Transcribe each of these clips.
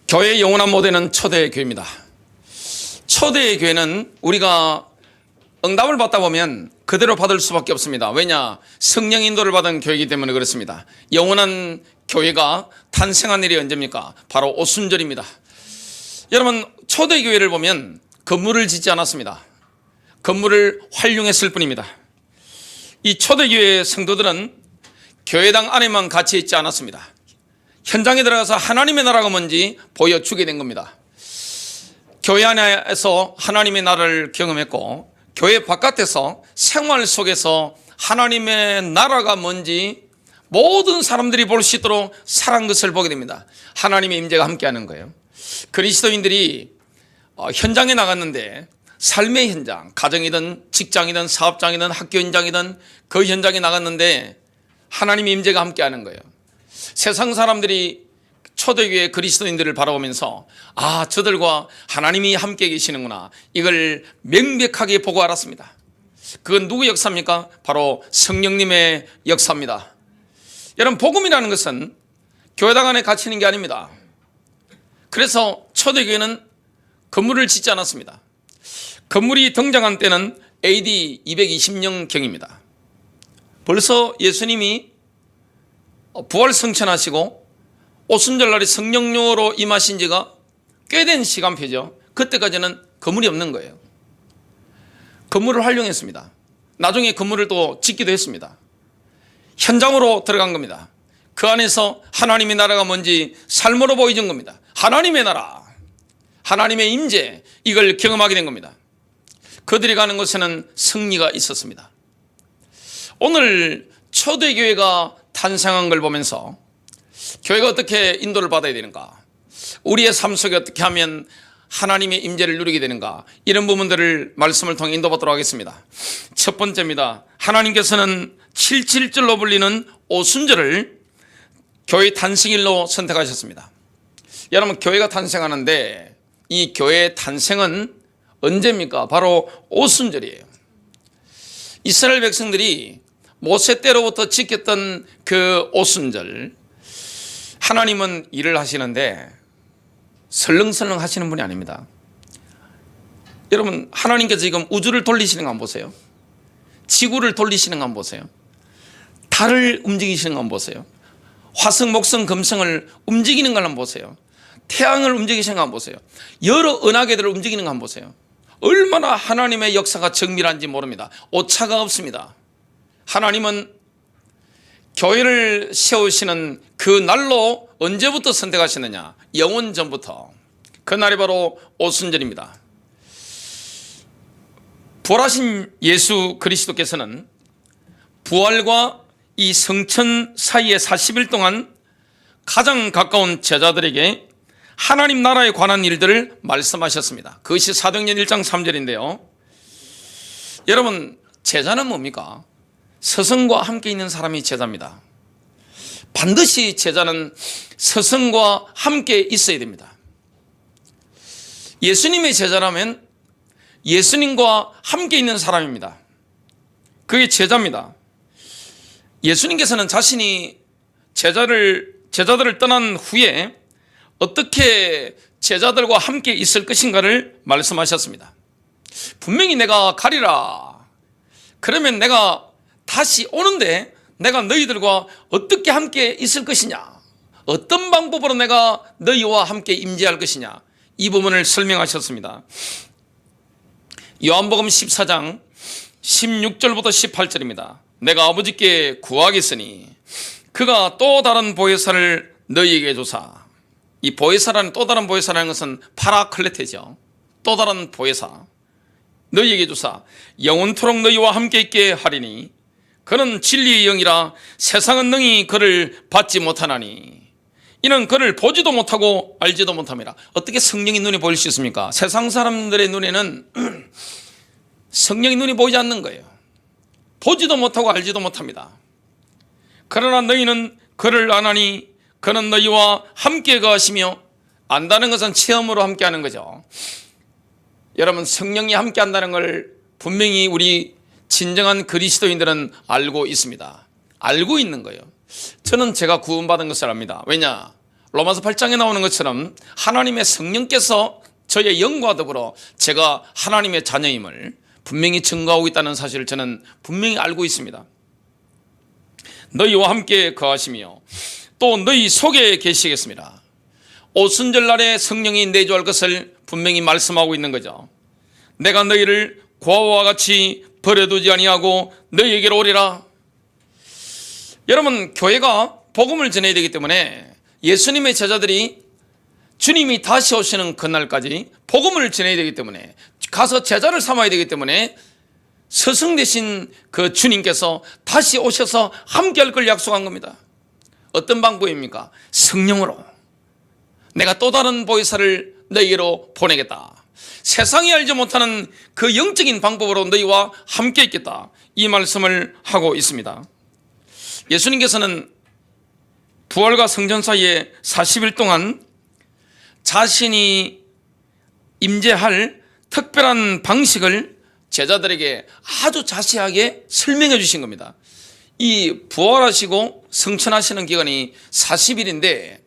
교회의 영원한 모델은 초대의 교회입니다. 초대의 교회는 우리가 응답을 받다 보면 그대로 받을 수밖에 없습니다. 왜냐? 성령 인도를 받은 교회이기 때문에 그렇습니다. 영원한 교회가 탄생한 일이 언제입니까? 바로 오순절입니다. 여러분, 초대교회를 보면 건물을 짓지 않았습니다. 건물을 활용했을 뿐입니다. 이 초대교회의 성도들은 교회당 안에만 갇혀 있지 않았습니다. 현장에 들어가서 하나님의 나라가 뭔지 보여주게 된 겁니다. 교회 안에서 하나님의 나라를 경험했고, 교회 바깥에서 생활 속에서 하나님의 나라가 뭔지 모든 사람들이 볼 수 있도록 살한 것을 보게 됩니다. 하나님의 임재가 함께하는 거예요. 그리스도인들이 현장에 나갔는데 삶의 현장, 가정이든 직장이든 사업장이든 학교 현장이든 그 현장에 나갔는데 하나님의 임재가 함께하는 거예요. 세상 사람들이 초대교회 그리스도인들을 바라보면서 저들과 하나님이 함께 계시는구나, 이걸 명백하게 보고 알았습니다. 그건 누구 역사입니까? 바로 성령님의 역사입니다. 여러분, 복음이라는 것은 교회당 안에 갇히는 게 아닙니다. 그래서 초대교회는 건물을 짓지 않았습니다. 건물이 등장한 때는 AD 220년경입니다. 벌써 예수님이 부활 성천하시고 오순절날이 성령요로 임하신 지가 꽤 된 시간표죠. 그때까지는 건물이 없는 거예요. 건물을 활용했습니다. 나중에 건물을 또 짓기도 했습니다. 현장으로 들어간 겁니다. 그 안에서 하나님의 나라가 뭔지 삶으로 보여준 겁니다. 하나님의 나라, 하나님의 임재, 이걸 경험하게 된 겁니다. 그들이 가는 곳에는 승리가 있었습니다. 오늘 초대교회가 탄생한 걸 보면서 교회가 어떻게 인도를 받아야 되는가, 우리의 삶 속에 어떻게 하면 하나님의 임재를 누리게 되는가, 이런 부분들을 말씀을 통해 인도받도록 하겠습니다. 첫 번째입니다. 하나님께서는 7.7절로 불리는 오순절을 교회 탄생일로 선택하셨습니다. 여러분, 교회가 탄생하는데 이 교회의 탄생은 언제입니까? 바로 오순절이에요. 이스라엘 백성들이 모세 때로부터 지켰던 그 오순절, 하나님은 일을 하시는데 설렁설렁 하시는 분이 아닙니다. 여러분, 하나님께서 지금 우주를 돌리시는 거 한번 보세요. 지구를 돌리시는 거 한번 보세요. 달을 움직이시는 거 한번 보세요. 화성, 목성, 금성을 움직이는 걸 한번 보세요. 태양을 움직이시는 거 한번 보세요. 여러 은하계들을 움직이는 거 한번 보세요. 얼마나 하나님의 역사가 정밀한지 모릅니다. 오차가 없습니다. 하나님은 교회를 세우시는 그 날로 언제부터 선택하시느냐? 영원 전부터. 그날이 바로 오순절입니다. 부활하신 예수 그리스도께서는 부활과 이 성천 사이의 40일 동안 가장 가까운 제자들에게 하나님 나라에 관한 일들을 말씀하셨습니다. 그것이 사도행전 1장 3절인데요. 여러분, 제자는 뭡니까? 스승과 함께 있는 사람이 제자입니다. 반드시 제자는 스승과 함께 있어야 됩니다. 예수님의 제자라면 예수님과 함께 있는 사람입니다. 그게 제자입니다. 예수님께서는 자신이 제자들을 떠난 후에 어떻게 제자들과 함께 있을 것인가를 말씀하셨습니다. 분명히 내가 가리라. 그러면 내가 다시 오는데 내가 너희들과 어떻게 함께 있을 것이냐, 어떤 방법으로 내가 너희와 함께 임재할 것이냐, 이 부분을 설명하셨습니다. 요한복음 14장 16절부터 18절입니다. 내가 아버지께 구하겠으니 그가 또 다른 보혜사를 너희에게 주사. 이 보혜사라는, 또 다른 보혜사라는 것은 파라클레테죠. 또 다른 보혜사 너희에게 주사 영원토록 너희와 함께 있게 하리니 그는 진리의 영이라 세상은 능히 그를 받지 못하나니 이는 그를 보지도 못하고 알지도 못함이라. 어떻게 성령의 눈이 보일 수 있습니까? 세상 사람들의 눈에는 성령의 눈이 보이지 않는 거예요. 보지도 못하고 알지도 못합니다. 그러나 너희는 그를 아나니 그는 너희와 함께 거하시며, 안다는 것은 체험으로 함께하는 거죠. 여러분, 성령이 함께한다는 걸 분명히 우리 진정한 그리스도인들은 알고 있습니다. 알고 있는 거예요. 저는 제가 구원받은 것을 압니다. 왜냐? 로마서 8장에 나오는 것처럼 하나님의 성령께서 저의 영과 더불어 제가 하나님의 자녀임을 분명히 증거하고 있다는 사실을 저는 분명히 알고 있습니다. 너희와 함께 거하시며 또 너희 속에 계시겠습니다. 오순절날에 성령이 내주할 것을 분명히 말씀하고 있는 거죠. 내가 너희를 고아와 같이 버려두지 아니하고 너희에게로 오리라. 여러분, 교회가 복음을 전해야 되기 때문에 예수님의 제자들이 주님이 다시 오시는 그날까지 복음을 전해야 되기 때문에 가서 제자를 삼아야 되기 때문에 스승 되신 그 주님께서 다시 오셔서 함께 할 걸 약속한 겁니다. 어떤 방법입니까? 성령으로 내가 또 다른 보혜사를 너희로 보내겠다. 세상이 알지 못하는 그 영적인 방법으로 너희와 함께 있겠다. 이 말씀을 하고 있습니다. 예수님께서는 부활과 성전 사이에 40일 동안 자신이 임재할 특별한 방식을 제자들에게 아주 자세하게 설명해 주신 겁니다. 이 부활하시고 성천하시는 기간이 40일인데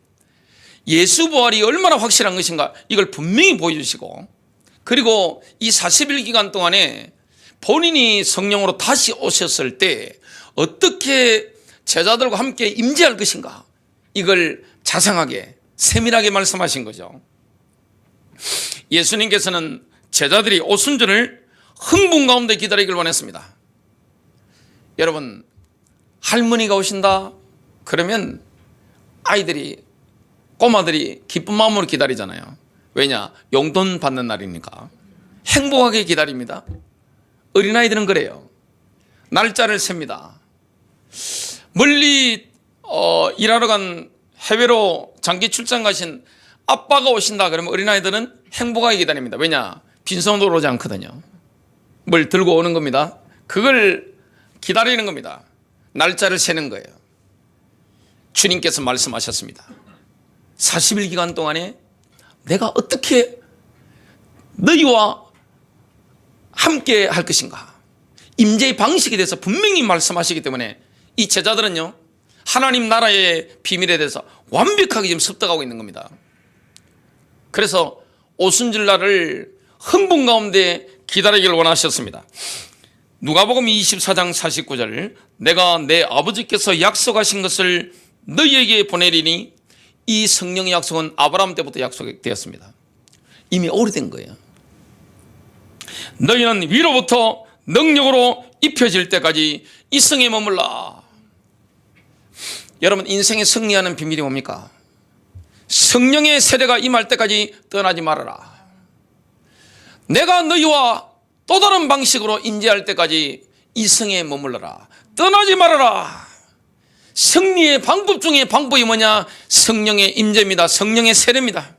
예수 부활이 얼마나 확실한 것인가 이걸 분명히 보여주시고, 그리고 이 40일 기간 동안에 본인이 성령으로 다시 오셨을 때 어떻게 제자들과 함께 임재할 것인가 이걸 자상하게 세밀하게 말씀하신 거죠. 예수님께서는 제자들이 오순절을 흥분 가운데 기다리길 원했습니다. 여러분, 할머니가 오신다 그러면 아이들이, 꼬마들이 기쁜 마음으로 기다리잖아요. 왜냐? 용돈 받는 날이니까 행복하게 기다립니다. 어린아이들은 그래요. 날짜를 셉니다. 멀리 일하러 간 해외로 장기 출장 가신 아빠가 오신다 그러면 어린아이들은 행복하게 기다립니다. 왜냐? 빈손으로 오지 않거든요. 뭘 들고 오는 겁니다. 그걸 기다리는 겁니다. 날짜를 세는 거예요. 주님께서 말씀하셨습니다. 40일 기간 동안에 내가 어떻게 너희와 함께 할 것인가, 임재의 방식에 대해서 분명히 말씀하시기 때문에 이 제자들은요 하나님 나라의 비밀에 대해서 완벽하게 지금 습득하고 있는 겁니다. 그래서 오순절날을 흥분 가운데 기다리기를 원하셨습니다. 누가복음 24장 49절, 내가 내 아버지께서 약속하신 것을 너희에게 보내리니, 이 성령의 약속은 아브라함 때부터 약속되었습니다. 이미 오래된 거예요. 너희는 위로부터 능력으로 입혀질 때까지 이 성에 머물라. 여러분, 인생에 승리하는 비밀이 뭡니까? 성령의 세례가 임할 때까지 떠나지 말아라. 내가 너희와 또 다른 방식으로 임재할 때까지 이 성에 머물러라. 떠나지 말아라. 승리의 방법 중에 방법이 뭐냐? 성령의 임재입니다. 성령의 세례입니다.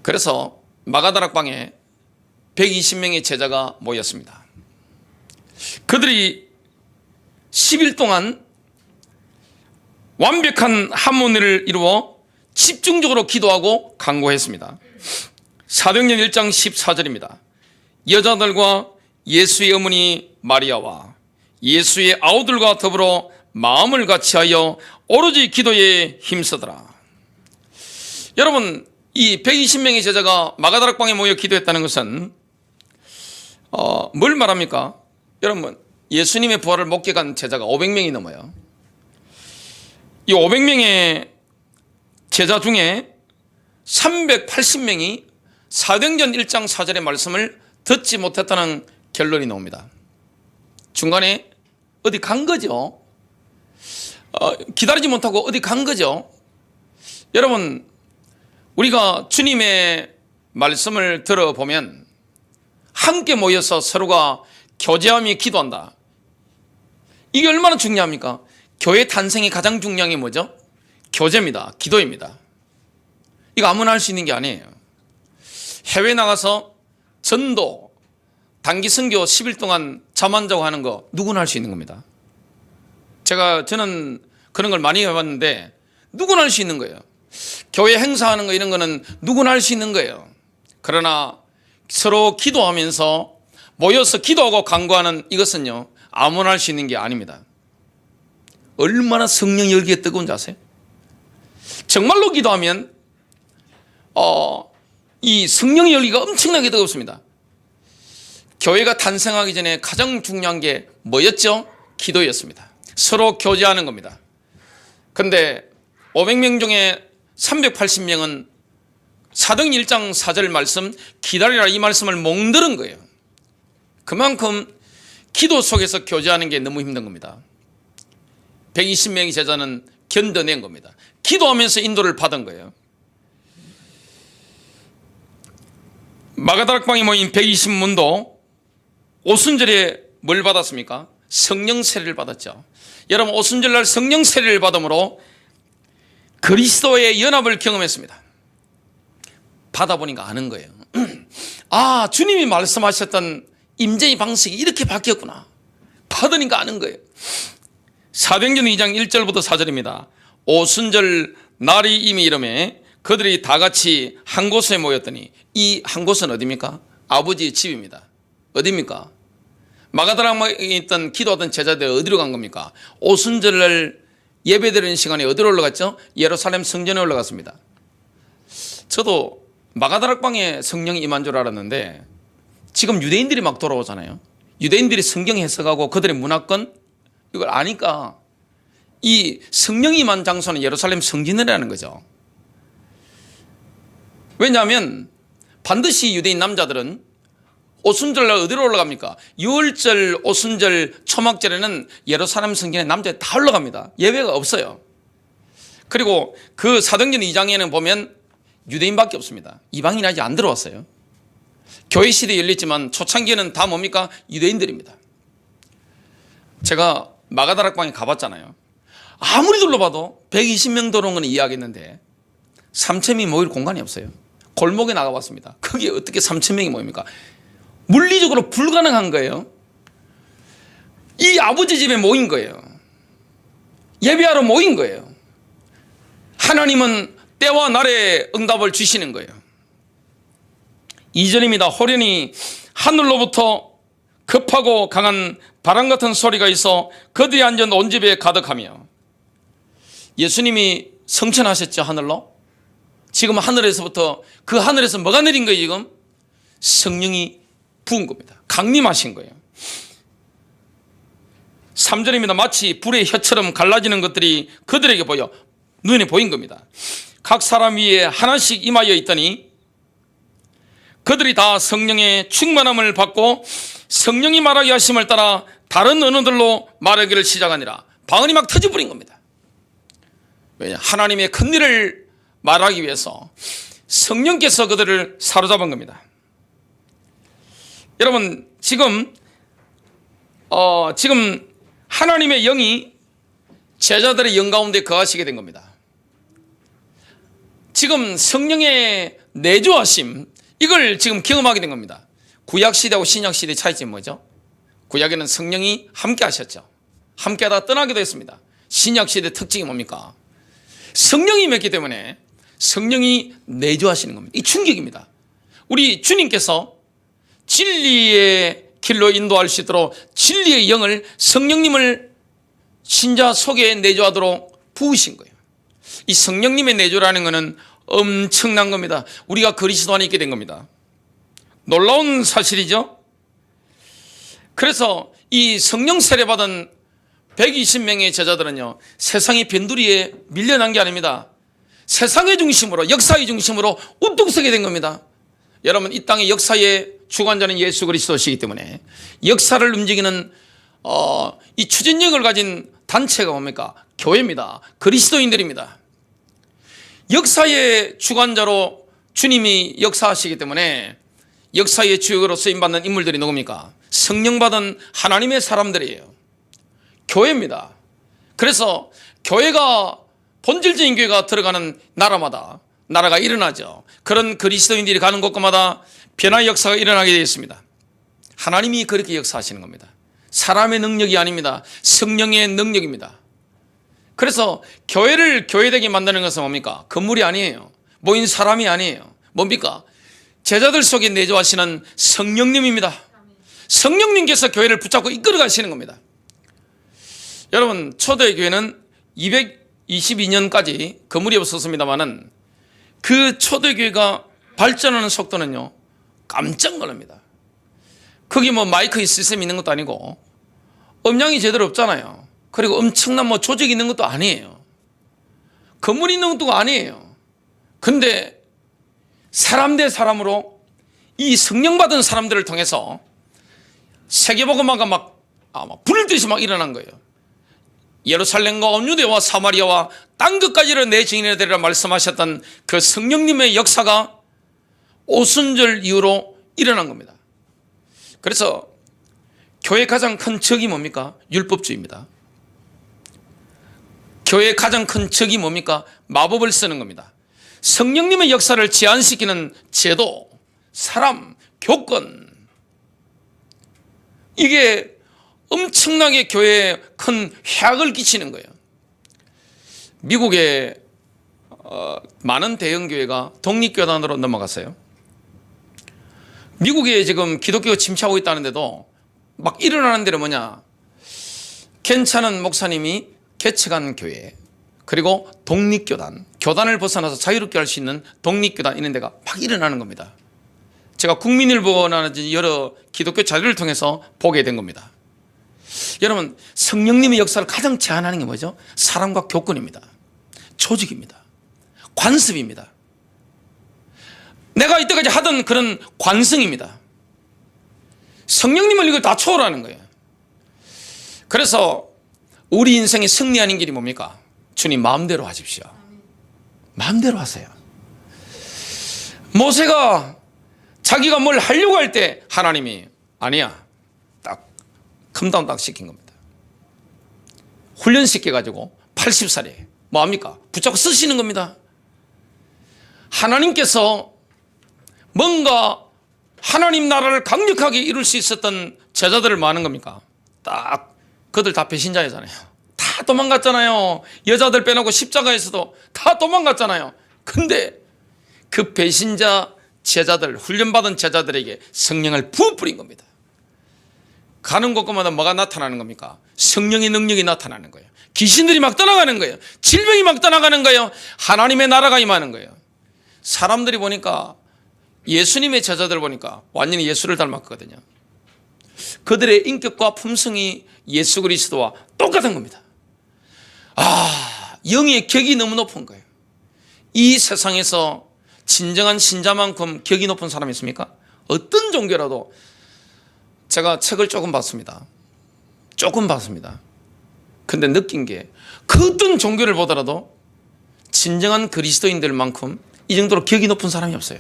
그래서 마가다락방에 120명의 제자가 모였습니다. 그들이 10일 동안 완벽한 하모니를 이루어 집중적으로 기도하고 간구했습니다. 사도행전 1장 14절입니다. 여자들과 예수의 어머니 마리아와 예수의 아우들과 더불어 마음을 같이하여 오로지 기도에 힘쓰더라. 여러분, 이 120명의 제자가 마가다락방에 모여 기도했다는 것은 뭘 말합니까? 여러분, 예수님의 부활을 목격한 제자가 500명이 넘어요. 이 500명의 제자 중에 380명이 사도행전 1장 4절의 말씀을 듣지 못했다는 결론이 나옵니다. 중간에 어디 간 거죠. 기다리지 못하고 어디 간 거죠. 여러분, 우리가 주님의 말씀을 들어보면 함께 모여서 서로가 교제하며 기도한다. 이게 얼마나 중요합니까? 교회 탄생이 가장 중요한 게 뭐죠? 교제입니다. 기도입니다. 이거 아무나 할 수 있는 게 아니에요. 해외 나가서 전도, 단기 선교 10일 동안 잠 안 자고 하는 거 누구나 할 수 있는 겁니다. 저는 그런 걸 많이 해봤는데 누구나 할 수 있는 거예요. 교회 행사하는 거 이런 거는 누구나 할 수 있는 거예요. 그러나 서로 기도하면서 모여서 기도하고 간구하는 이것은요 아무나 할 수 있는 게 아닙니다. 얼마나 성령 열기에 뜨거운지 아세요? 정말로 기도하면 이 성령의 열기가 엄청나게 뜨겁습니다. 교회가 탄생하기 전에 가장 중요한 게 뭐였죠? 기도였습니다. 서로 교제하는 겁니다. 근데 500명 중에 380명은 사도행 1장 4절 말씀 기다리라 이 말씀을 몽들은 거예요. 그만큼 기도 속에서 교제하는 게 너무 힘든 겁니다. 120명의 제자는 견뎌낸 겁니다. 기도하면서 인도를 받은 거예요. 마가다락방에 모인 120문도 오순절에 뭘 받았습니까? 성령 세례를 받았죠. 여러분, 오순절날 성령 세례를 받음으로 그리스도의 연합을 경험했습니다. 받아보니까 아는 거예요. 아, 주님이 말씀하셨던 임재의 방식이 이렇게 바뀌었구나. 받으니까 아는 거예요. 사도행전 2장 1절부터 4절입니다. 오순절 날이 이미 이름에 그들이 다 같이 한 곳에 모였더니, 이 한 곳은 어디입니까? 아버지의 집입니다. 어디입니까? 마가다락방에 있던 기도하던 제자들 어디로 간 겁니까? 오순절날 예배드리는 시간에 어디로 올라갔죠? 예루살렘 성전에 올라갔습니다. 저도 마가다락방에 성령이 임한 줄 알았는데 지금 유대인들이 막 돌아오잖아요. 유대인들이 성경 해석하고 그들의 문화권 이걸 아니까 이 성령이 임한 장소는 예루살렘 성전이라는 거죠. 왜냐하면 반드시 유대인 남자들은 오순절날 어디로 올라갑니까? 6월절, 오순절, 초막절에는 예루살렘 성전에 남자들이 다 올라갑니다. 예외가 없어요. 그리고 그 사도행전 2장에는 보면 유대인밖에 없습니다. 이방인이 아직 안 들어왔어요. 교회 시대에 열렸지만 초창기에는 다 뭡니까? 유대인들입니다. 제가 마가다락방에 가봤잖아요. 아무리 둘러봐도 120명 들어온 건 이해하겠는데 3,000명이 모일 공간이 없어요. 골목에 나가봤습니다. 거기에 어떻게 3,000명이 모입니까? 물리적으로 불가능한 거예요. 이 아버지 집에 모인 거예요. 예배하러 모인 거예요. 하나님은 때와 날에 응답을 주시는 거예요. 2절입니다. 호련히 하늘로부터 급하고 강한 바람 같은 소리가 있어 그들이 앉은 온 집에 가득하며, 예수님이 성천하셨죠, 하늘로. 지금 하늘에서부터, 그 하늘에서 뭐가 내린 거예요? 지금 성령이 부은 겁니다. 강림하신 거예요. 3절입니다. 마치 불의 혀처럼 갈라지는 것들이 그들에게 보여 눈에 보인 겁니다. 각 사람 위에 하나씩 임하여 있더니 그들이 다 성령의 충만함을 받고 성령이 말하게 하심을 따라 다른 언어들로 말하기를 시작하니라. 방언이 막 터져버린 겁니다. 왜냐? 하나님의 큰 일을 말하기 위해서 성령께서 그들을 사로잡은 겁니다. 여러분, 지금 하나님의 영이 제자들의 영 가운데 거하시게 된 겁니다. 지금 성령의 내주하심, 이걸 지금 경험하게 된 겁니다. 구약시대하고 신약시대의 차이점이 뭐죠? 구약에는 성령이 함께 하셨죠. 함께 하다 떠나기도 했습니다. 신약시대의 특징이 뭡니까? 성령이 맺기 때문에 성령이 내주하시는 겁니다. 이 충격입니다. 우리 주님께서 진리의 길로 인도할 수 있도록 진리의 영을, 성령님을 신자 속에 내주하도록 부으신 거예요. 이 성령님의 내주라는 것은 엄청난 겁니다. 우리가 그리스도 안에 있게 된 겁니다. 놀라운 사실이죠. 그래서 이 성령 세례받은 120명의 제자들은요, 세상의 변두리에 밀려난 게 아닙니다. 세상의 중심으로, 역사의 중심으로 우뚝 서게 된 겁니다. 여러분, 이 땅의 역사의 주관자는 예수 그리스도시기 때문에 역사를 움직이는 이 추진력을 가진 단체가 뭡니까? 교회입니다. 그리스도인들입니다. 역사의 주관자로 주님이 역사하시기 때문에 역사의 주역으로 쓰임받는 인물들이 누굽니까? 성령받은 하나님의 사람들이에요. 교회입니다. 그래서 교회가, 본질적인 교회가 들어가는 나라마다 나라가 일어나죠. 그런 그리스도인들이 가는 곳마다 변화의 역사가 일어나게 되어 있습니다. 하나님이 그렇게 역사하시는 겁니다. 사람의 능력이 아닙니다. 성령의 능력입니다. 그래서 교회를 교회되게 만드는 것은 뭡니까? 건물이 아니에요. 모인 사람이 아니에요. 뭡니까? 제자들 속에 내주하시는 성령님입니다. 성령님께서 교회를 붙잡고 이끌어 가시는 겁니다. 여러분, 초대교회는 22년까지 그 무리 없었습니다만은 그 초대교회가 발전하는 속도는요, 깜짝 놀랍니다. 거기 뭐 마이크 시스템이 있는 것도 아니고 음량이 제대로 없잖아요. 그리고 엄청난 뭐 조직이 있는 것도 아니에요. 건물이 있는 것도 아니에요. 근데 사람 대 사람으로 이 성령 받은 사람들을 통해서 세계복음화가 막 불듯이 막 일어난 거예요. 예루살렘과 온 유대와 사마리아와 땅 끝까지를 내 증인이 되리라 말씀하셨던 그 성령님의 역사가 오순절 이후로 일어난 겁니다. 그래서 교회의 가장 큰 적이 뭡니까? 율법주의입니다. 교회의 가장 큰 적이 뭡니까? 마법을 쓰는 겁니다. 성령님의 역사를 제한시키는 제도, 사람, 교권, 이게 엄청나게 교회에 큰 해악을 끼치는 거예요. 미국의 많은 대형교회가 독립교단으로 넘어갔어요. 미국에 지금 기독교가 침체하고 있다는데도 막 일어나는 데는 뭐냐, 괜찮은 목사님이 개척한 교회, 그리고 독립교단, 교단을 벗어나서 자유롭게 할 수 있는 독립교단, 이런 데가 막 일어나는 겁니다. 제가 국민일보나 여러 기독교 자료를 통해서 보게 된 겁니다. 여러분, 성령님의 역사를 가장 제한하는 게 뭐죠? 사람과 교권입니다. 조직입니다. 관습입니다. 내가 이때까지 하던 그런 관성입니다. 성령님을 이걸 다 초월하는 거예요. 그래서 우리 인생의 승리하는 길이 뭡니까? 주님 마음대로 하십시오. 마음대로 하세요. 모세가 자기가 뭘 하려고 할 때 하나님이 아니야, 딱 컴다운 딱 시킨 겁니다. 훈련시켜가지고 80살에 뭐합니까? 붙잡고 쓰시는 겁니다. 하나님께서 뭔가 하나님 나라를 강력하게 이룰 수 있었던 제자들을 뭐 하는 겁니까? 딱 그들 다 배신자이잖아요. 다 도망갔잖아요. 여자들 빼놓고 십자가에서도 다 도망갔잖아요. 근데 그 배신자 제자들, 훈련받은 제자들에게 성령을 부어뿌린 겁니다. 가는 곳마다 뭐가 나타나는 겁니까? 성령의 능력이 나타나는 거예요. 귀신들이 막 떠나가는 거예요. 질병이 막 떠나가는 거예요. 하나님의 나라가 임하는 거예요. 사람들이 보니까, 예수님의 제자들 보니까 완전히 예수를 닮았거든요. 그들의 인격과 품성이 예수 그리스도와 똑같은 겁니다. 영의 격이 너무 높은 거예요. 이 세상에서 진정한 신자만큼 격이 높은 사람이 있습니까? 어떤 종교라도. 제가 책을 조금 봤습니다. 근데 느낀 게, 그 어떤 종교를 보더라도 진정한 그리스도인들만큼 이 정도로 격이 높은 사람이 없어요.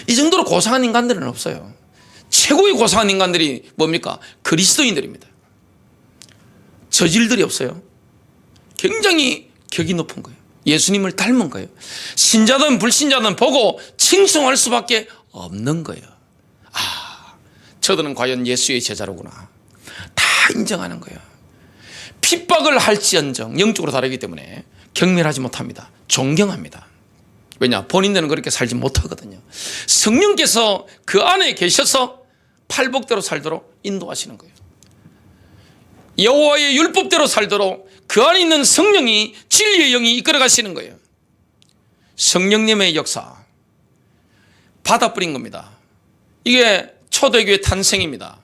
이 정도로 고상한 인간들은 없어요. 최고의 고상한 인간들이 뭡니까? 그리스도인들입니다. 저질들이 없어요. 굉장히 격이 높은 거예요. 예수님을 닮은 거예요. 신자든 불신자든 보고 칭송할 수밖에 없는 거예요. 저들은 과연 예수의 제자로구나. 다 인정하는 거예요. 핍박을 할지언정 영적으로 다르기 때문에 경멸하지 못합니다. 존경합니다. 왜냐? 본인들은 그렇게 살지 못하거든요. 성령께서 그 안에 계셔서 팔복대로 살도록 인도하시는 거예요. 여호와의 율법대로 살도록 그 안에 있는 성령이, 진리의 영이 이끌어 가시는 거예요. 성령님의 역사 받아뿌린 겁니다. 이게 초대교회 탄생입니다.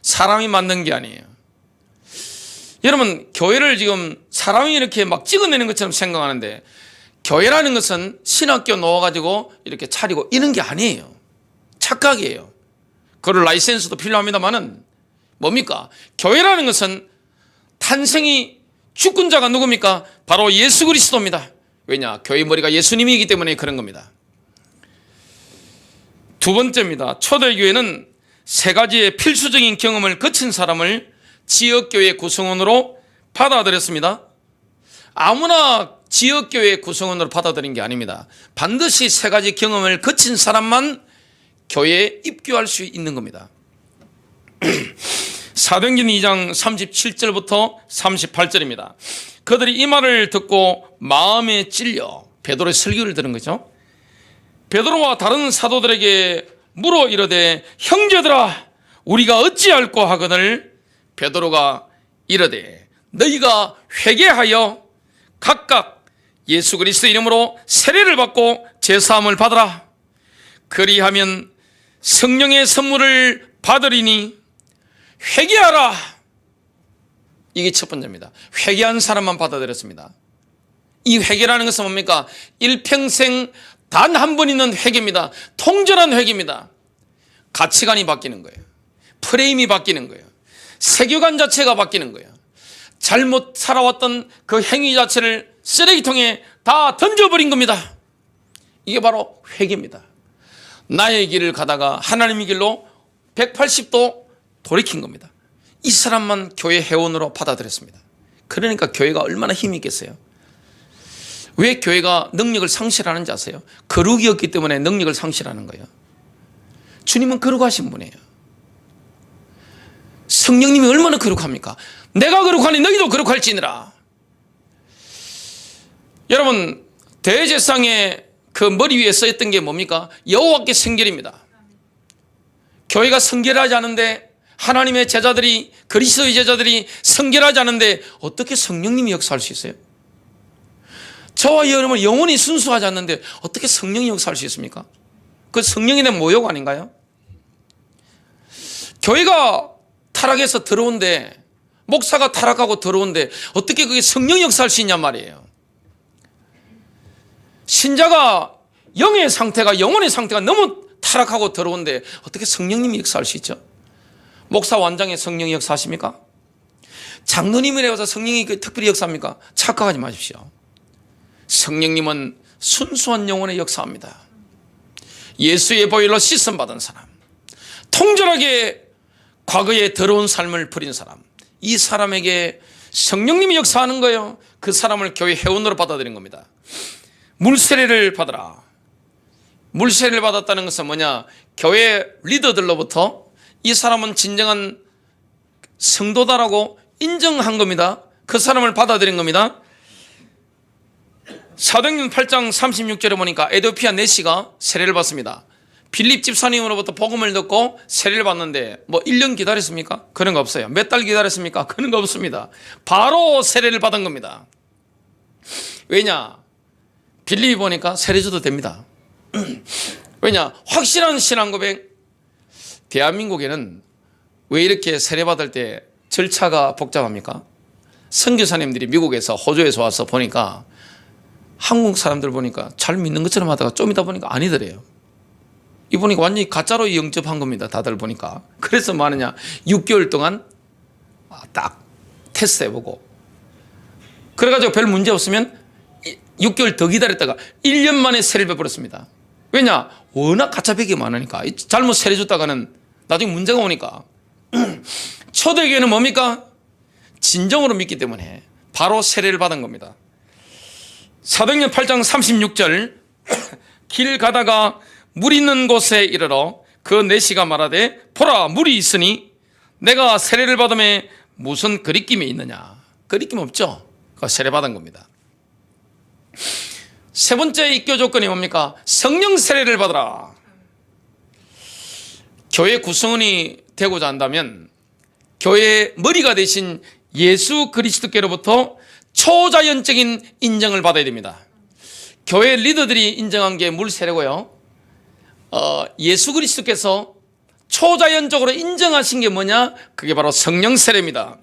사람이 만든 게 아니에요. 여러분, 교회를 지금 사람이 이렇게 막 찍어내는 것처럼 생각하는데, 교회라는 것은 신학교 놓아가지고 이렇게 차리고 이런 게 아니에요. 착각이에요. 그럴 라이센스도 필요합니다만은 뭡니까? 교회라는 것은 탄생이 주권자가 누굽니까? 바로 예수 그리스도입니다. 왜냐? 교회 머리가 예수님이기 때문에 그런 겁니다. 두 번째입니다. 초대교회는 세 가지의 필수적인 경험을 거친 사람을 지역교회 구성원으로 받아들였습니다. 아무나 지역교회 구성원으로 받아들인 게 아닙니다. 반드시 세 가지 경험을 거친 사람만 교회에 입교할 수 있는 겁니다. 사도행전 2장 37절부터 38절입니다. 그들이 이 말을 듣고 마음에 찔려 베드로의 설교를 들은 거죠. 베드로와 다른 사도들에게 물어 이르되, 형제들아, 우리가 어찌할꼬 하거늘, 베드로가 이르되, 너희가 회개하여 각각 예수 그리스도 이름으로 세례를 받고 제사함을 받으라. 그리하면 성령의 선물을 받으리니 회개하라. 이게 첫 번째입니다. 회개한 사람만 받아들였습니다. 이 회개라는 것은 뭡니까? 일평생 단 한 번 있는 회개입니다. 통전한 회개입니다. 가치관이 바뀌는 거예요. 프레임이 바뀌는 거예요. 세계관 자체가 바뀌는 거예요. 잘못 살아왔던 그 행위 자체를 쓰레기통에 다 던져버린 겁니다. 이게 바로 회개입니다. 나의 길을 가다가 하나님의 길로 180도 돌이킨 겁니다. 이 사람만 교회 회원으로 받아들였습니다. 그러니까 교회가 얼마나 힘이 있겠어요. 왜 교회가 능력을 상실하는지 아세요? 거룩이 없기 때문에 능력을 상실하는 거예요. 주님은 거룩하신 분이에요. 성령님이 얼마나 거룩합니까? 내가 거룩하니 너희도 거룩할지니라. 여러분, 대제사장의 그 머리 위에 써있던 게 뭡니까? 여호와께 성결입니다. 교회가 성결하지 않은데, 하나님의 제자들이, 그리스도의 제자들이 성결하지 않은데 어떻게 성령님이 역사할 수 있어요? 저와 여러분은 영혼이 순수하지 않는데 어떻게 성령이 역사할 수 있습니까? 그 성령에 대한 모욕 아닌가요? 교회가 타락해서 들어온데, 목사가 타락하고 들어온데 어떻게 그게 성령 역사할 수 있냔 말이에요. 신자가 영의 상태가, 영혼의 상태가 너무 타락하고 들어온데 어떻게 성령님이 역사할 수 있죠? 목사 완장에 성령이 역사하십니까? 장로님이라 해서 성령이 특별히 역사합니까? 착각하지 마십시오. 성령님은 순수한 영혼에 역사합니다. 예수의 보혈로 씻음 받은 사람, 통절하게 과거에 더러운 삶을 버린 사람, 이 사람에게 성령님이 역사하는 거예요. 그 사람을 교회 회원으로 받아들인 겁니다. 물세례를 받으라. 물세례를 받았다는 것은 뭐냐? 교회 리더들로부터 이 사람은 진정한 성도다라고 인정한 겁니다. 그 사람을 받아들인 겁니다. 사도행전 8장 36절에 보니까 에도피아 네시가 세례를 받습니다. 빌립 집사님으로부터 복음을 듣고 세례를 받는데 뭐 1년 기다렸습니까? 그런 거 없어요. 몇 달 기다렸습니까? 그런 거 없습니다. 바로 세례를 받은 겁니다. 왜냐? 빌립이 보니까 세례 줘도 됩니다. 왜냐? 확실한 신앙 고백. 대한민국에는 왜 이렇게 세례 받을 때 절차가 복잡합니까? 선교사님들이 미국에서, 호주에서 와서 보니까 한국 사람들 보니까 잘 믿는 것처럼 하다가 좀 이따 보니까 아니더래요. 이 보니까 완전히 가짜로 영접한 겁니다. 다들 보니까. 그래서 뭐 하느냐? 6개월 동안 딱 테스트 해보고, 그래가지고 별 문제 없으면 6개월 더 기다렸다가 1년 만에 세례를 베풀었습니다. 왜냐? 워낙 가짜백이 많으니까. 잘못 세례 줬다가는 나중에 문제가 오니까. 초대교회는 뭡니까? 진정으로 믿기 때문에 바로 세례를 받은 겁니다. 사도행전 8장 36절 길 가다가 물 있는 곳에 이르러 그 내시가 말하되 보라 물이 있으니 내가 세례를 받음에 무슨 거리낌이 있느냐. 거리낌 없죠. 그 세례 받은 겁니다. 세 번째 입교 조건이 뭡니까? 성령 세례를 받으라. 교회 구성원이 되고자 한다면 교회의 머리가 되신 예수 그리스도께로부터 초자연적인 인정을 받아야 됩니다. 교회 리더들이 인정한 게 물 세례고요. 예수 그리스도께서 초자연적으로 인정하신 게 뭐냐? 그게 바로 성령 세례입니다.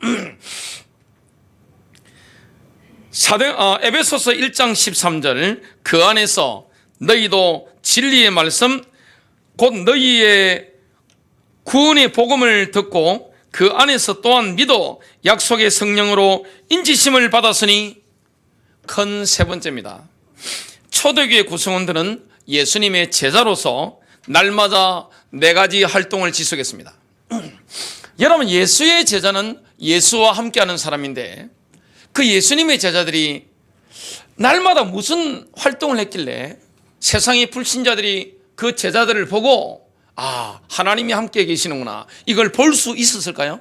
에베소서 1장 13절 그 안에서 너희도 진리의 말씀 곧 너희의 구원의 복음을 듣고 그 안에서 또한 믿어 약속의 성령으로 인지심을 받았으니 큰 세 번째입니다. 초대교회 구성원들은 예수님의 제자로서 날마다 4가지 활동을 지속했습니다. 여러분, 예수의 제자는 예수와 함께하는 사람인데 그 예수님의 제자들이 날마다 무슨 활동을 했길래 세상의 불신자들이 그 제자들을 보고 하나님이 함께 계시는구나, 이걸 볼 수 있었을까요?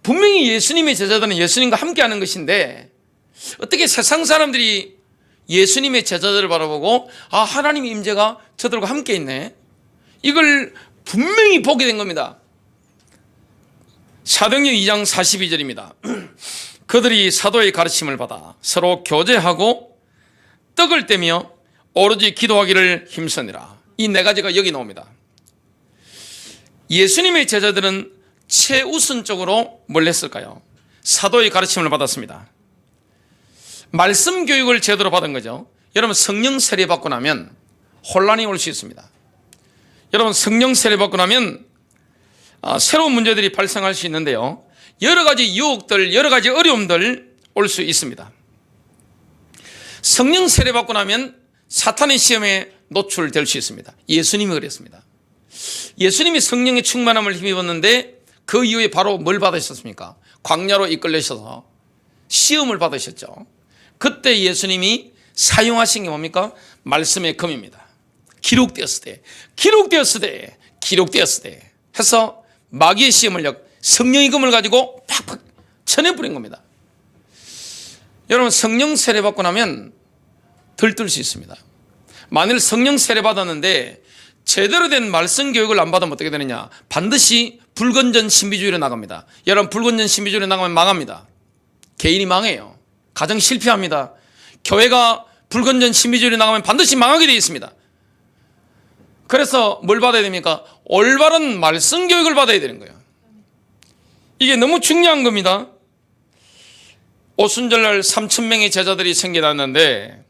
분명히 예수님의 제자들은 예수님과 함께하는 것인데 어떻게 세상 사람들이 예수님의 제자들을 바라보고 하나님의 임재가 저들과 함께 있네, 이걸 분명히 보게 된 겁니다. 사도행전 2장 42절입니다. 그들이 사도의 가르침을 받아 서로 교제하고 떡을 떼며 오로지 기도하기를 힘쓰니라. 이 네 가지가 여기 나옵니다. 예수님의 제자들은 최우선적으로 뭘 했을까요? 사도의 가르침을 받았습니다. 말씀 교육을 제대로 받은 거죠. 여러분, 성령 세례 받고 나면 혼란이 올 수 있습니다. 여러분, 성령 세례 받고 나면 새로운 문제들이 발생할 수 있는데요. 여러 가지 유혹들, 여러 가지 어려움들 올 수 있습니다. 성령 세례 받고 나면 사탄의 시험에 노출될 수 있습니다. 예수님이 그랬습니다. 예수님이 성령의 충만함을 힘입었는데 그 이후에 바로 뭘 받으셨습니까? 광야로 이끌려셔서 시험을 받으셨죠. 그때 예수님이 사용하신 게 뭡니까? 말씀의 검입니다. 기록되었으되 해서 마귀의 시험을 성령의 검을 가지고 팍팍 쳐내버린 겁니다. 여러분, 성령 세례 받고 나면 들뜰 수 있습니다. 만일 성령 세례 받았는데 제대로 된 말씀 교육을 안 받으면 어떻게 되느냐? 반드시 불건전 신비주의로 나갑니다. 여러분, 불건전 신비주의로 나가면 망합니다. 개인이 망해요. 가정 실패합니다. 교회가 불건전 신비주의로 나가면 반드시 망하게 되어 있습니다. 그래서 뭘 받아야 됩니까? 올바른 말씀 교육을 받아야 되는 거예요. 이게 너무 중요한 겁니다. 오순절날 3,000명의 제자들이 생겨났는데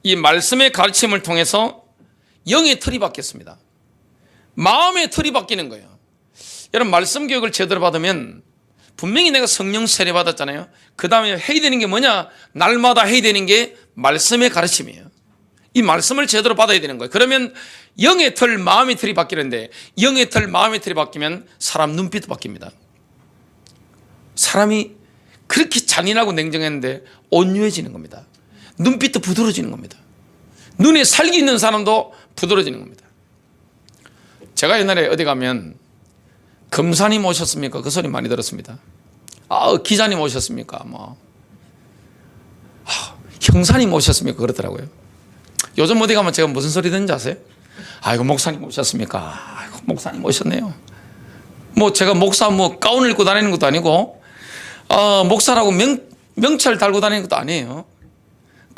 이 말씀의 가르침을 통해서 영의 틀이 바뀌었습니다. 마음의 틀이 바뀌는 거예요. 여러분, 말씀 교육을 제대로 받으면 분명히 내가 성령 세례 받았잖아요. 그 다음에 해야 되는 게 뭐냐? 날마다 해야 되는 게 말씀의 가르침이에요. 이 말씀을 제대로 받아야 되는 거예요. 그러면 영의 틀, 마음의 틀이 바뀌는데 영의 틀, 마음의 틀이 바뀌면 사람 눈빛도 바뀝니다. 사람이 그렇게 잔인하고 냉정했는데 온유해지는 겁니다. 눈빛도 부드러워지는 겁니다. 눈에 살기 있는 사람도 부드러워지는 겁니다. 제가 옛날에 어디 가면 검사님 오셨습니까? 그 소리 많이 들었습니다. 기자님 오셨습니까? 형사님 오셨습니까? 그러더라고요. 요즘 어디 가면 제가 무슨 소리 듣는지 아세요? 아이고, 목사님 오셨습니까? 아이고, 목사님 오셨네요. 제가 목사 가운을 입고 다니는 것도 아니고 목사라고 명찰 달고 다니는 것도 아니에요.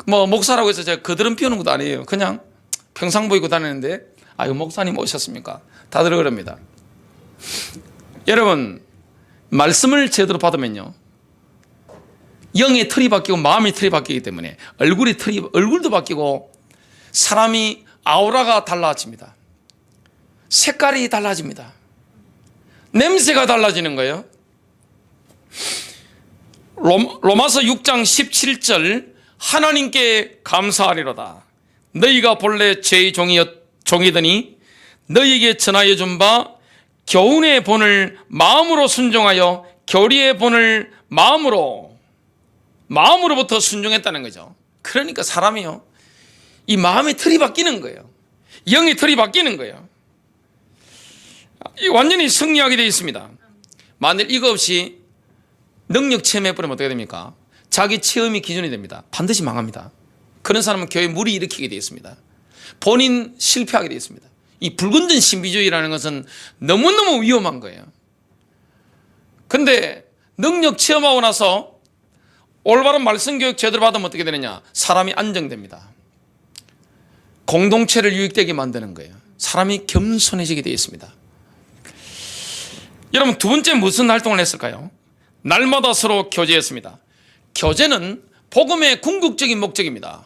목사라고 해서 제가 거드름 피우는 것도 아니에요. 그냥 평상복 입고 다니는데 아이고, 목사님 오셨습니까? 다들 그럽니다. 여러분, 말씀을 제대로 받으면요, 영의 틀이 바뀌고 마음의 틀이 바뀌기 때문에 얼굴도 바뀌고 사람이 아우라가 달라집니다. 색깔이 달라집니다. 냄새가 달라지는 거예요. 로마서 6장 17절 하나님께 감사하리로다. 너희가 본래 죄의 종이더니 너희에게 전하여 준 바 교훈의 본을 마음으로 순종하여 교리의 본을 마음으로부터 순종했다는 거죠. 그러니까 사람이요, 이 마음의 틀이 바뀌는 거예요. 영의 틀이 바뀌는 거예요. 완전히 승리하게 되어 있습니다. 만일 이거 없이 능력 체험해버리면 어떻게 됩니까? 자기 체험이 기준이 됩니다. 반드시 망합니다. 그런 사람은 교회에 무리 일으키게 되어 있습니다. 본인 실패하게 되어 있습니다. 이 불건전 신비주의라는 것은 너무너무 위험한 거예요. 근데 능력 체험하고 나서 올바른 말씀 교육 제대로 받으면 어떻게 되느냐? 사람이 안정됩니다. 공동체를 유익되게 만드는 거예요. 사람이 겸손해지게 되어 있습니다. 여러분, 두 번째 무슨 활동을 했을까요? 날마다 서로 교제했습니다. 교제는 복음의 궁극적인 목적입니다.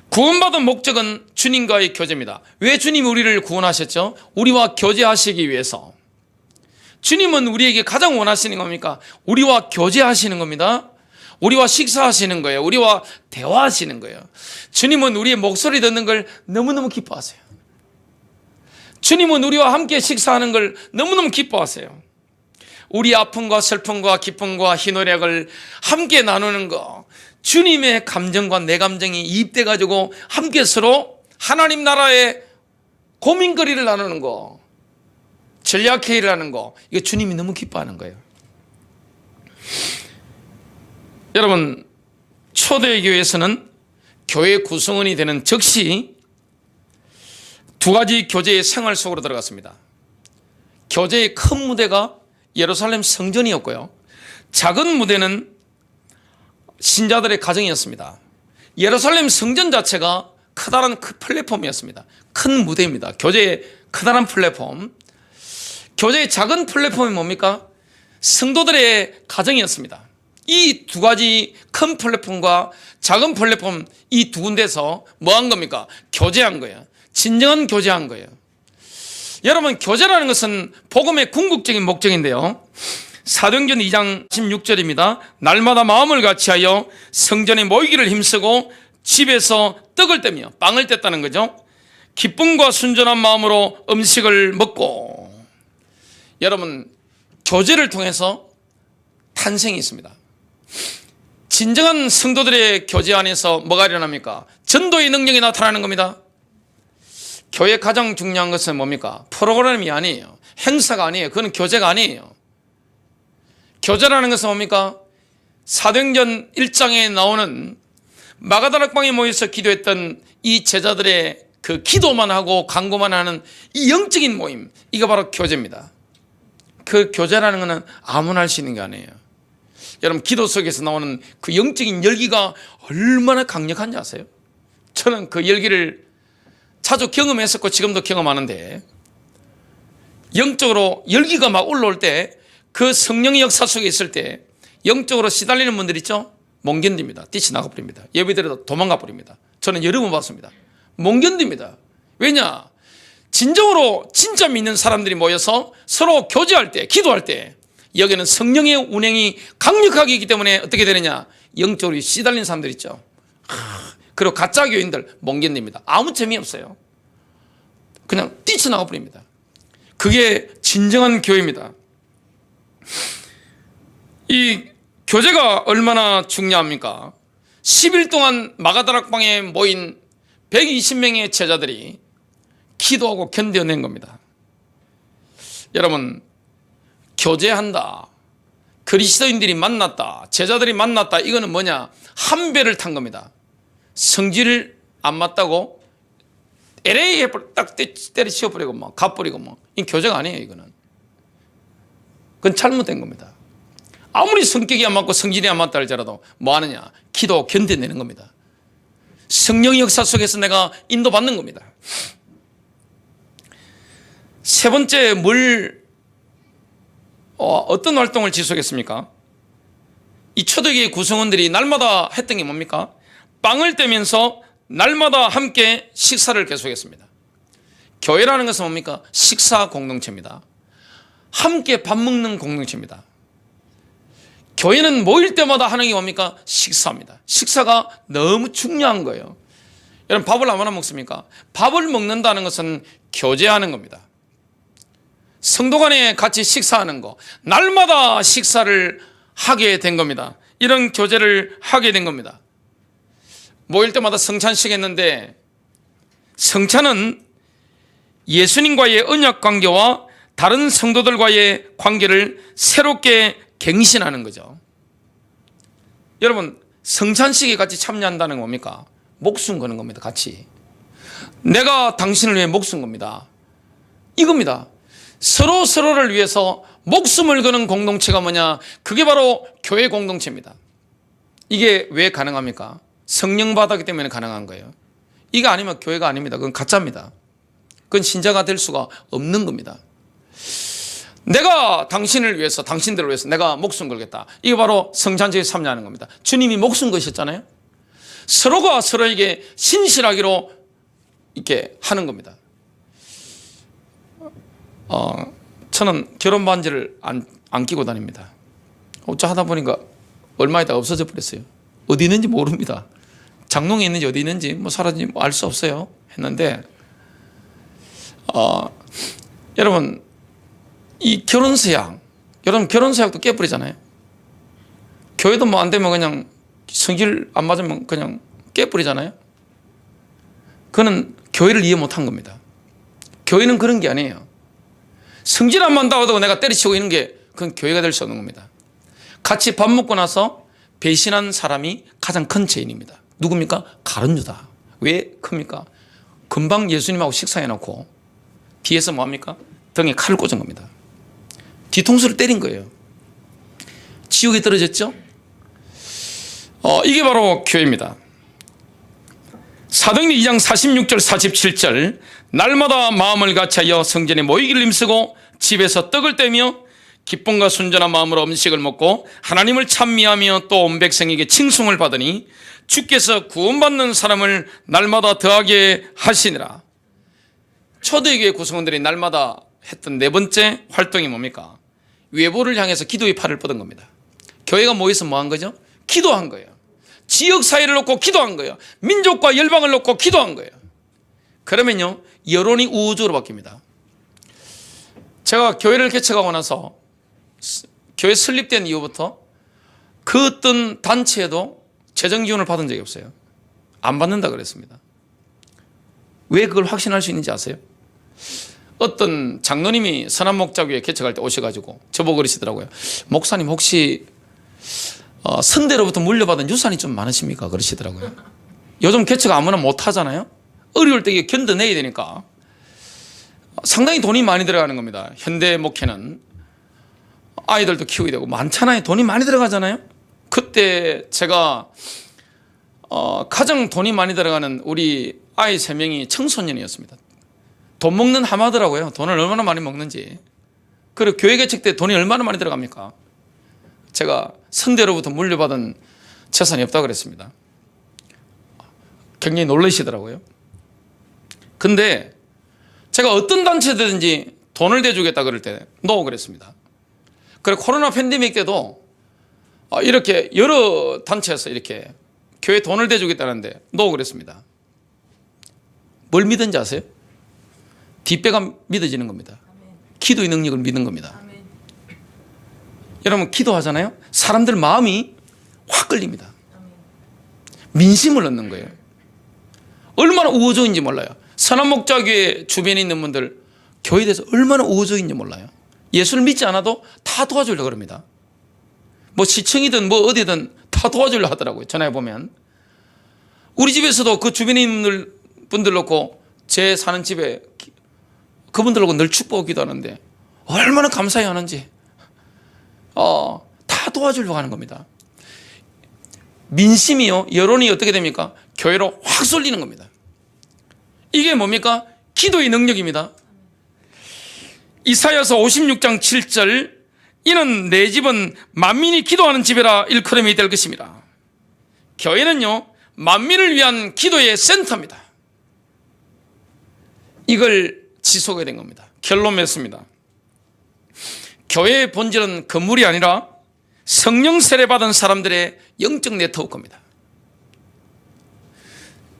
구원받은 목적은 주님과의 교제입니다. 왜 주님이 우리를 구원하셨죠? 우리와 교제하시기 위해서. 주님은 우리에게 가장 원하시는 겁니까? 우리와 교제하시는 겁니다. 우리와 식사하시는 거예요. 우리와 대화하시는 거예요. 주님은 우리의 목소리 듣는 걸 너무너무 기뻐하세요. 주님은 우리와 함께 식사하는 걸 너무너무 기뻐하세요. 우리 아픔과 슬픔과 기쁨과 희노애락을 함께 나누는 거, 주님의 감정과 내 감정이 이입돼 가지고 함께 서로 하나님 나라의 고민거리를 나누는 거, 전략회의를 하는 거, 이거 주님이 너무 기뻐하는 거예요. 여러분, 초대교회에서는 교회 구성원이 되는 즉시 두 가지 교제의 생활 속으로 들어갔습니다. 교제의 큰 무대가 예루살렘 성전이었고요, 작은 무대는 신자들의 가정이었습니다. 예루살렘 성전 자체가 커다란 플랫폼이었습니다. 큰 무대입니다. 교제의 커다란 플랫폼. 교제의 작은 플랫폼이 뭡니까? 성도들의 가정이었습니다. 이 두 가지 큰 플랫폼과 작은 플랫폼 이 두 군데서 뭐 한 겁니까? 교제한 거예요. 진정한 교제한 거예요. 여러분, 교제라는 것은 복음의 궁극적인 목적인데요. 사도행전 2장 16절입니다. 날마다 마음을 같이하여 성전에 모이기를 힘쓰고 집에서 떡을 떼며 빵을 뗐다는 거죠. 기쁨과 순전한 마음으로 음식을 먹고. 여러분, 교제를 통해서 탄생이 있습니다. 진정한 성도들의 교제 안에서 뭐가 일어납니까? 전도의 능력이 나타나는 겁니다. 교회 가장 중요한 것은 뭡니까? 프로그램이 아니에요. 행사가 아니에요. 그건 교제가 아니에요. 교제라는 것은 뭡니까? 사도행전 1장에 나오는 마가다락방에 모여서 기도했던 이 제자들의 그 기도만 하고 간구만 하는 이 영적인 모임, 이거 바로 교제입니다. 그 교제라는 것은 아무나 할 수 있는 게 아니에요. 여러분, 기도 속에서 나오는 그 영적인 열기가 얼마나 강력한지 아세요? 저는 그 열기를 자주 경험했었고 지금도 경험하는데, 영적으로 열기가 막 올라올 때, 그 성령의 역사 속에 있을 때 영적으로 시달리는 분들 있죠? 못 견딥니다. 뛰쳐나가 버립니다. 예배드려도 도망가 버립니다. 저는 여러 번 봤습니다. 못 견딥니다. 왜냐? 진정으로 진짜 믿는 사람들이 모여서 서로 교제할 때, 기도할 때 여기는 성령의 운행이 강력하게 있기 때문에 어떻게 되느냐? 영적으로 시달리는 사람들 있죠. 그리고 가짜 교인들 못 견딥니다. 아무 재미없어요. 그냥 뛰쳐나가 버립니다. 그게 진정한 교회입니다. 이 교제가 얼마나 중요합니까? 10일 동안 마가다락방에 모인 120명의 제자들이 기도하고 견뎌낸 겁니다. 여러분, 교제한다, 그리스도인들이 만났다, 제자들이 만났다, 이거는 뭐냐? 한 배를 탄 겁니다. 성질을 안 맞다고 LA에 딱 때려치워버리고 막 가버리고 뭐, 이 교제가 아니에요. 이거는 그건 잘못된 겁니다. 아무리 성격이 안 맞고 성질이 안 맞다 할지라도 뭐 하느냐? 기도 견뎌내는 겁니다. 성령의 역사 속에서 내가 인도받는 겁니다. 세 번째, 어떤 활동을 지속했습니까? 이 초대교회 구성원들이 날마다 했던 게 뭡니까? 빵을 떼면서 날마다 함께 식사를 계속했습니다. 교회라는 것은 뭡니까? 식사 공동체입니다. 함께 밥 먹는 공동체입니다. 교회는 모일 때마다 하는 게 뭡니까? 식사입니다. 식사가 너무 중요한 거예요. 여러분, 밥을 얼마나 먹습니까? 밥을 먹는다는 것은 교제하는 겁니다. 성도 간에 같이 식사하는 거, 날마다 식사를 하게 된 겁니다. 이런 교제를 하게 된 겁니다. 모일 때마다 성찬식 했는데, 성찬은 예수님과의 언약 관계와 다른 성도들과의 관계를 새롭게 갱신하는 거죠. 여러분, 성찬식에 같이 참여한다는 건 뭡니까? 목숨 거는 겁니다. 같이 내가 당신을 위해 목숨 겁니다. 이겁니다. 서로를 위해서 목숨을 거는 공동체가 뭐냐? 그게 바로 교회 공동체입니다. 이게 왜 가능합니까? 성령 받았기 때문에 가능한 거예요. 이거 아니면 교회가 아닙니다. 그건 가짜입니다. 그건 신자가 될 수가 없는 겁니다. 내가 당신을 위해서, 당신들을 위해서 내가 목숨 걸겠다. 이게 바로 성찬식에 참여하는 겁니다. 주님이 목숨 거셨잖아요. 서로가 서로에게 신실하기로 이렇게 하는 겁니다. 저는 결혼 반지를 안 끼고 다닙니다. 어쩌 하다 보니까 얼마 있다가 없어져 버렸어요. 어디 있는지 모릅니다. 장롱에 있는지 어디 있는지 뭐 사라진지 뭐 알 수 없어요. 했는데 여러분, 이 결혼서약, 여러분 결혼서약도 깨버리잖아요. 교회도 뭐 안 되면 그냥 성질 안 맞으면 그냥 깨버리잖아요. 그거는 교회를 이해 못한 겁니다. 교회는 그런 게 아니에요. 성질 안 맞다고 내가 때려치고 있는 게 그건 교회가 될 수 없는 겁니다. 같이 밥 먹고 나서 배신한 사람이 가장 큰 죄인입니다. 누굽니까? 가룟 유다. 왜 큽니까? 금방 예수님하고 식사해놓고 뒤에서 뭐합니까? 등에 칼을 꽂은 겁니다. 뒤통수를 때린 거예요. 지옥에 떨어졌죠. 이게 바로 교회입니다. 사도행전 2장 46절 47절 날마다 마음을 같이하여 성전에 모이기를 힘쓰고 집에서 떡을 떼며 기쁨과 순전한 마음으로 음식을 먹고 하나님을 찬미하며 또 온 백성에게 칭송을 받으니 주께서 구원받는 사람을 날마다 더하게 하시니라. 초대교회 구성원들이 날마다 했던 네 번째 활동이 뭡니까? 외부를 향해서 기도의 팔을 뻗은 겁니다. 교회가 모여서 뭐 한 거죠? 기도한 거예요. 지역 사회를 놓고 기도한 거예요. 민족과 열방을 놓고 기도한 거예요. 그러면요, 여론이 우호적으로 바뀝니다. 제가 교회를 개척하고 나서 교회 설립된 이후부터 그 어떤 단체에도 재정 지원을 받은 적이 없어요. 안 받는다 그랬습니다. 왜 그걸 확신할 수 있는지 아세요? 어떤 장로님이 선한목자교회 개척할 때 오셔가지고 저보고 그러시더라고요. 목사님 혹시 선대로부터 물려받은 유산이 좀 많으십니까? 그러시더라고요. 요즘 개척 아무나 못 하잖아요. 어려울 때 이게 견뎌내야 되니까 상당히 돈이 많이 들어가는 겁니다. 현대 목회는 아이들도 키우게 되고 많잖아요. 돈이 많이 들어가잖아요. 그때 제가 가장 돈이 많이 들어가는 우리 아이 3명이 청소년이었습니다. 돈 먹는 하마더라고요. 돈을 얼마나 많이 먹는지. 그리고 교회 개척 때 돈이 얼마나 많이 들어갑니까? 제가 선대로부터 물려받은 재산이 없다고 그랬습니다. 굉장히 놀라시더라고요. 근데 제가 어떤 단체든지 돈을 대주겠다 그럴 때 노 그랬습니다. 그리고 코로나 팬데믹 때도 이렇게 여러 단체에서 이렇게 교회 돈을 대주겠다는데 노 그랬습니다. 뭘 믿은지 아세요? 뒷배가 믿어지는 겁니다. 기도의 능력을 믿는 겁니다. 여러분 기도하잖아요. 사람들 마음이 확 끌립니다. 민심을 얻는 거예요. 얼마나 우호적인지 몰라요. 선한목자교회 주변에 있는 분들 교회에 대해서 얼마나 우호적인지 몰라요. 예수를 믿지 않아도 다 도와주려고 그럽니다. 뭐 시청이든 뭐 어디든 다 도와주려고 하더라고요. 전화해 보면. 우리 집에서도 그 주변에 있는 분들 놓고 제 사는 집에 그분들 놓고 늘 축복 기도하는데 얼마나 감사해 하는지 다 도와주려고 하는 겁니다. 민심이요, 여론이 어떻게 됩니까? 교회로 확 쏠리는 겁니다. 이게 뭡니까? 기도의 능력입니다. 이사야서 56장 7절 이는 내 집은 만민이 기도하는 집이라 일컬음이 될 것입니다. 교회는요, 만민을 위한 기도의 센터입니다. 이걸 지속해야 된 겁니다. 결론 맺습니다. 교회의 본질은 건물이 아니라 성령 세례받은 사람들의 영적 네트워크입니다.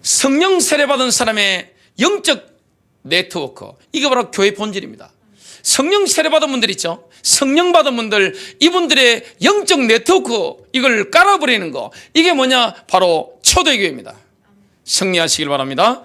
성령 세례받은 사람의 영적 네트워크, 이게 바로 교회 본질입니다. 성령 세례받은 분들 있죠. 성령 받은 분들, 이분들의 영적 네트워크, 이걸 깔아버리는 거, 이게 뭐냐? 바로 초대교회입니다. 승리하시길 바랍니다.